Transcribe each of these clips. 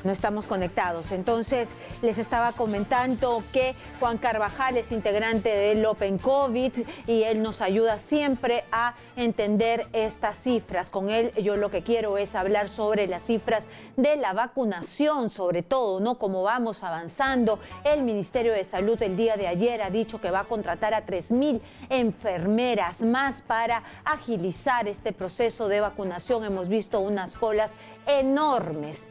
No estamos conectados. Entonces, les estaba comentando que Juan Carvajal es integrante del Open COVID y él nos ayuda siempre a entender estas cifras. Con él yo lo que quiero es hablar sobre las cifras de la vacunación, sobre todo, ¿no? Cómo vamos avanzando. El Ministerio de Salud el día de ayer ha dicho que va a contratar a 3,000 enfermeras más para agilizar este proceso de vacunación. Hemos visto unas colas enormes,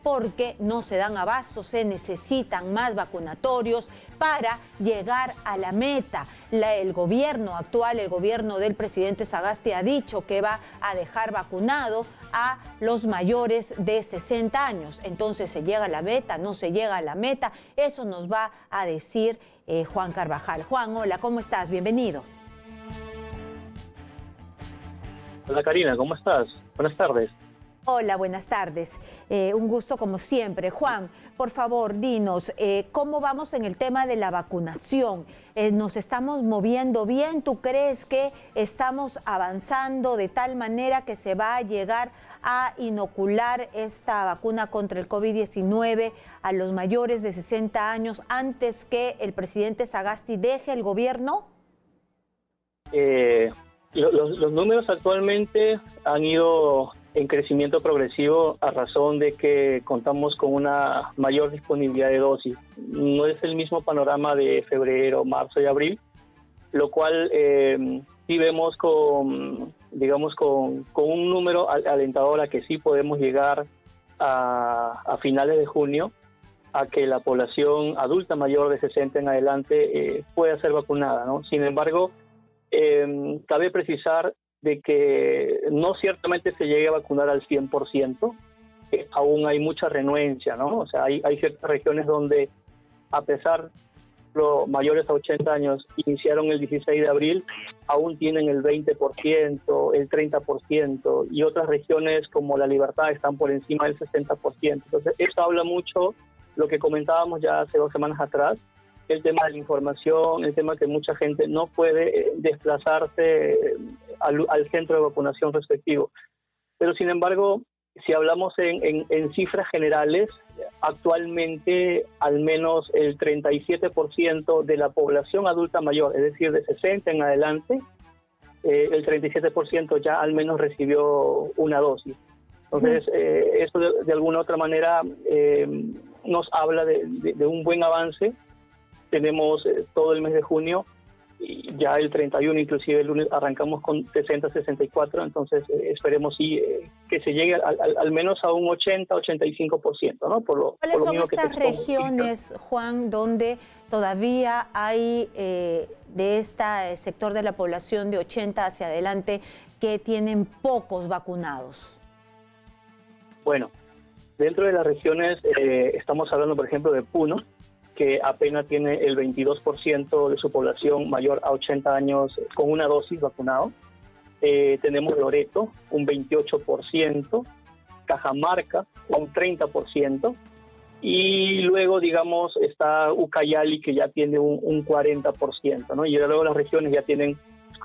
porque no se dan abasto, se necesitan más vacunatorios para llegar a la meta. El gobierno actual, el gobierno del presidente Sagasti ha dicho que va a dejar vacunado a los mayores de 60 años. Entonces, ¿se llega a la meta? ¿No se llega a la meta? Eso nos va a decir Juan Carvajal. Juan, hola, ¿cómo estás? Bienvenido. Hola Karina, ¿cómo estás? Buenas tardes. Hola, buenas tardes. Un gusto como siempre. Juan, por favor, dinos, ¿cómo vamos en el tema de la vacunación? ¿Nos estamos moviendo bien? ¿Tú crees que estamos avanzando de tal manera que se va a llegar a inocular esta vacuna contra el COVID-19 a los mayores de 60 años antes que el presidente Sagasti deje el gobierno? Los números actualmente han ido en crecimiento progresivo a razón de que contamos con una mayor disponibilidad de dosis. No es el mismo panorama de febrero, marzo y abril, lo cual sí vemos con un número alentador a que sí podemos llegar a finales de junio a que la población adulta mayor de 60 en adelante pueda ser vacunada, ¿no? Sin embargo, cabe precisar de que no ciertamente se llegue a vacunar al 100%, aún hay mucha renuencia, ¿no? O sea, hay ciertas regiones donde, a pesar los mayores a 80 años iniciaron el 16 de abril, aún tienen el 20%, el 30%, y otras regiones como La Libertad están por encima del 60%. Entonces, eso habla mucho, lo que comentábamos ya hace 2 semanas atrás, el tema de la información, el tema que mucha gente no puede desplazarse al centro de vacunación respectivo. Pero sin embargo, si hablamos en cifras generales, actualmente al menos el 37% de la población adulta mayor, es decir, de 60 en adelante, el 37% ya al menos recibió una dosis. Entonces, eso de alguna otra manera nos habla de un buen avance. Tenemos todo el mes de junio y ya el 31, inclusive el lunes, arrancamos con 60-64, entonces esperemos sí, que se llegue al menos a un 80-85%, ¿no? ¿Cuáles son estas regiones, Juan, donde todavía hay de este sector de la población de 80 hacia adelante que tienen pocos vacunados? Bueno, dentro de las regiones estamos hablando, por ejemplo, de Puno, que apenas tiene el 22% de su población mayor a 80 años con una dosis vacunado. Tenemos Loreto, un 28%, Cajamarca, un 30%, y luego, digamos, está Ucayali, que ya tiene un 40%, ¿no? Y luego las regiones ya tienen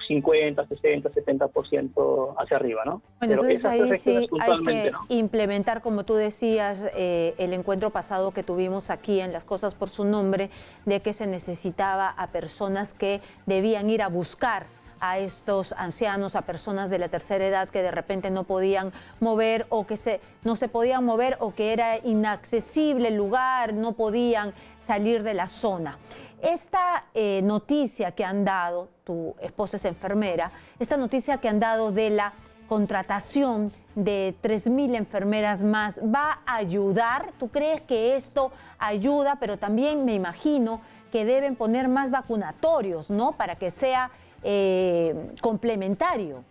50, 60, 70% hacia arriba, ¿no? Bueno, entonces ahí sí hay que implementar, como tú decías, el encuentro pasado que tuvimos aquí en Las Cosas por su Nombre, de que se necesitaba a personas que debían ir a buscar a estos ancianos, a personas de la tercera edad que de repente no podían mover o que no se podían mover o que era inaccesible el lugar, no podían salir de la zona. Esta noticia que han dado, tu esposa es enfermera, esta noticia que han dado de la contratación de 3,000 enfermeras más, ¿va a ayudar? ¿Tú crees que esto ayuda? Pero también me imagino que deben poner más vacunatorios, ¿no? Para que sea complementario.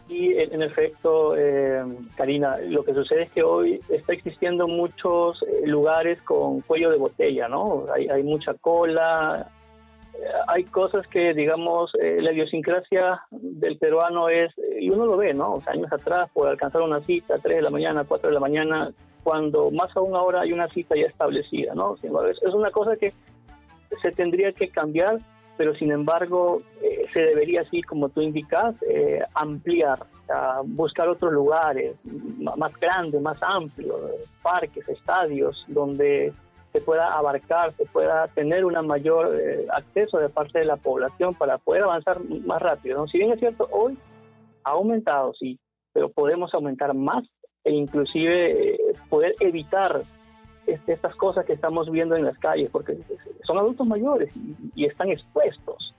Y en efecto, Karina, lo que sucede es que hoy está existiendo muchos lugares con cuello de botella, ¿no? Hay mucha cola, hay cosas que, digamos, la idiosincrasia del peruano es, y uno lo ve, ¿no? O sea, años atrás, por alcanzar una cita a 3 de la mañana, 4 de la mañana, cuando más aún ahora hay una cita ya establecida, ¿no? Sin embargo, es una cosa que se tendría que cambiar, pero sin embargo se debería, así como tú indicas, ampliar, buscar otros lugares más grandes, más amplios, parques, estadios, donde se pueda abarcar, se pueda tener una mayor acceso de parte de la población para poder avanzar más rápido, ¿no? Si bien es cierto, hoy ha aumentado, sí, pero podemos aumentar más e inclusive poder evitar estas cosas que estamos viendo en las calles, porque son adultos mayores y están expuestos.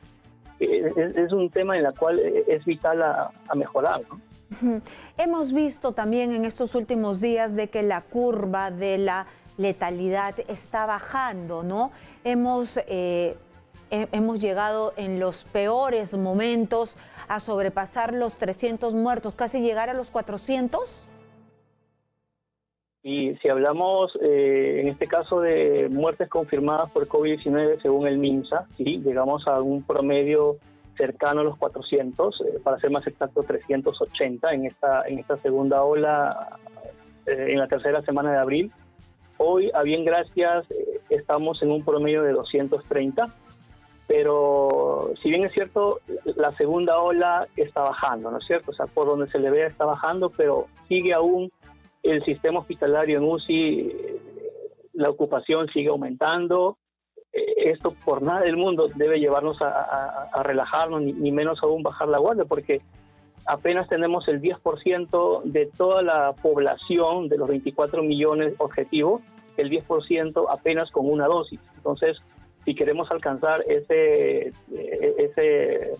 Es un tema en el cual es vital a mejorar, ¿no? Hemos visto también en estos últimos días de que la curva de la letalidad está bajando, ¿no? Hemos llegado en los peores momentos a sobrepasar los 300 muertos, casi llegar a los 400. Y si hablamos en este caso de muertes confirmadas por COVID-19 según el MINSA, sí, llegamos a un promedio cercano a los 400, para ser más exacto 380 en esta segunda ola, en la tercera semana de abril. Hoy, a bien gracias, estamos en un promedio de 230, pero si bien es cierto, la segunda ola está bajando, ¿no es cierto? O sea, por donde se le vea está bajando, pero sigue aún el sistema hospitalario en UCI, la ocupación sigue aumentando. Esto por nada del mundo debe llevarnos a relajarnos, ni menos aún bajar la guardia, porque apenas tenemos el 10% de toda la población, de los 24 millones objetivos, el 10% apenas con una dosis. Entonces, si queremos alcanzar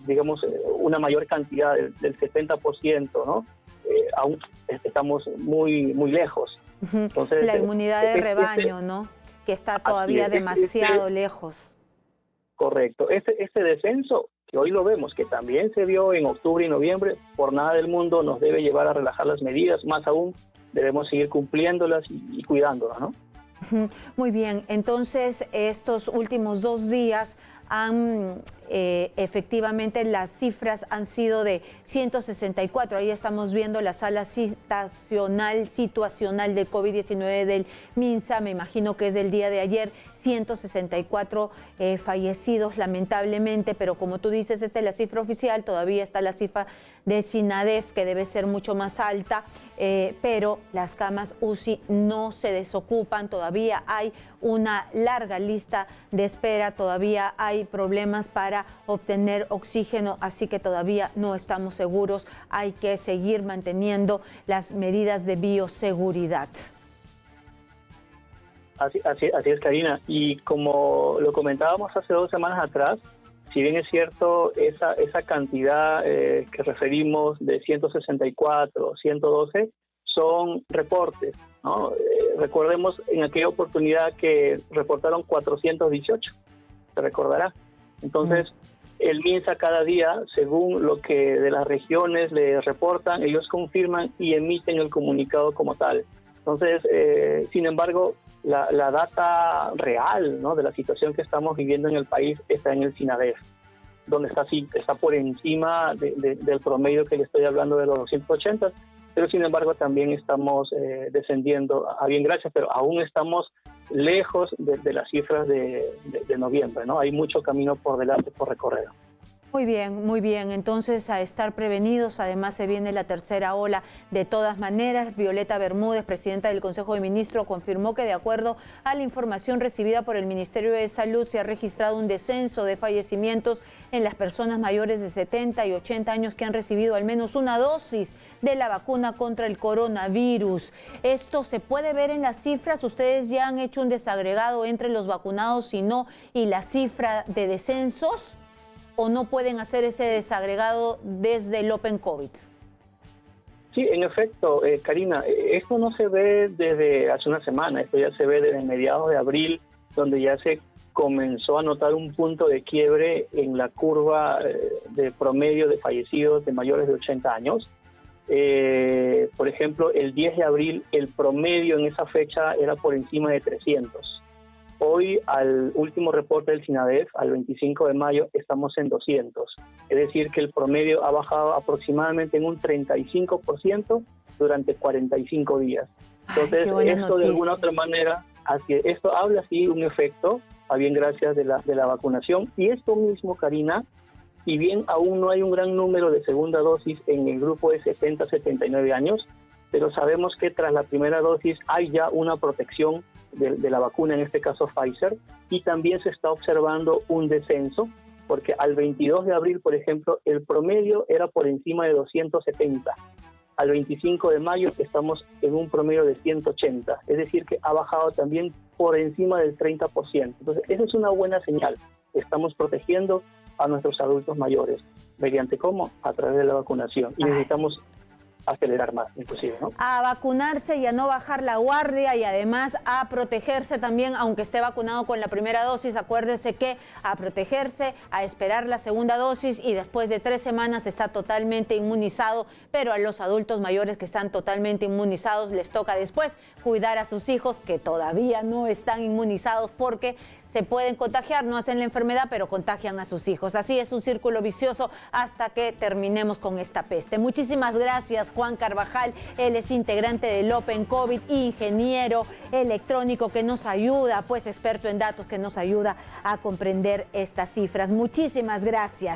digamos, una mayor cantidad del 70%, ¿no? Aún estamos muy lejos. Entonces, la inmunidad de rebaño, ¿no? Que está todavía demasiado lejos. Correcto. Este descenso, que hoy lo vemos, que también se vio en octubre y noviembre, por nada del mundo nos debe llevar a relajar las medidas, más aún debemos seguir cumpliéndolas y cuidándolas, ¿no? Muy bien, entonces estos últimos 2 días efectivamente las cifras han sido de 164. Ahí estamos viendo la sala situacional de COVID-19 del MINSA, me imagino que es del día de ayer. 164 fallecidos lamentablemente, pero como tú dices, esta es la cifra oficial, todavía está la cifra de SINADEF que debe ser mucho más alta, pero las camas UCI no se desocupan, todavía hay una larga lista de espera, todavía hay problemas para obtener oxígeno, así que todavía no estamos seguros, hay que seguir manteniendo las medidas de bioseguridad. Así es, Karina. Y como lo comentábamos hace 2 semanas atrás, si bien es cierto, esa cantidad que referimos de 164, 112, son reportes, ¿no? Recordemos en aquella oportunidad que reportaron 418, se recordará. Entonces, el MINSA cada día, según lo que de las regiones le reportan, ellos confirman y emiten el comunicado como tal. Entonces, sin embargo, la data real, ¿no?, de la situación que estamos viviendo en el país está en el SINADEF, donde está por encima del promedio que le estoy hablando de los 280, pero sin embargo también estamos descendiendo, a bien gracias, pero aún estamos lejos de las cifras de noviembre, ¿no? Hay mucho camino por delante por recorrer. Muy bien. Entonces, a estar prevenidos. Además, se viene la tercera ola. De todas maneras, Violeta Bermúdez, presidenta del Consejo de Ministros, confirmó que de acuerdo a la información recibida por el Ministerio de Salud, se ha registrado un descenso de fallecimientos en las personas mayores de 70 y 80 años que han recibido al menos una dosis de la vacuna contra el coronavirus. ¿Esto se puede ver en las cifras? ¿Ustedes ya han hecho un desagregado entre los vacunados y no, y la cifra de descensos? ¿O no pueden hacer ese desagregado desde el Open COVID? Sí, en efecto, Karina, esto no se ve desde hace una semana, esto ya se ve desde mediados de abril, donde ya se comenzó a notar un punto de quiebre en la curva de promedio de fallecidos de mayores de 80 años. Por ejemplo, el 10 de abril, el promedio en esa fecha era por encima de 300. Hoy, al último reporte del SINADEF, al 25 de mayo, estamos en 200. Es decir, que el promedio ha bajado aproximadamente en un 35% durante 45 días. Entonces, esto de alguna otra manera, esto habla así un efecto, a bien gracias de la vacunación. Y esto mismo, Karina, si bien aún no hay un gran número de segunda dosis en el grupo de 70-79 años, pero sabemos que tras la primera dosis hay ya una protección de la vacuna, en este caso Pfizer, y también se está observando un descenso, porque al 22 de abril, por ejemplo, el promedio era por encima de 270. Al 25 de mayo estamos en un promedio de 180, es decir, que ha bajado también por encima del 30%. Entonces, esa es una buena señal. Estamos protegiendo a nuestros adultos mayores. ¿Mediante cómo? A través de la vacunación. Y necesitamos acelerar más, inclusive, ¿no? A vacunarse y a no bajar la guardia, y además a protegerse también, aunque esté vacunado con la primera dosis. Acuérdese que a protegerse, a esperar la segunda dosis, y después de 3 semanas está totalmente inmunizado. Pero a los adultos mayores que están totalmente inmunizados les toca después cuidar a sus hijos que todavía no están inmunizados, porque se pueden contagiar, no hacen la enfermedad, pero contagian a sus hijos. Así es un círculo vicioso hasta que terminemos con esta peste. Muchísimas gracias, Juan Carvajal. Él es integrante del Open COVID, ingeniero electrónico que nos ayuda, pues experto en datos, que nos ayuda a comprender estas cifras. Muchísimas gracias.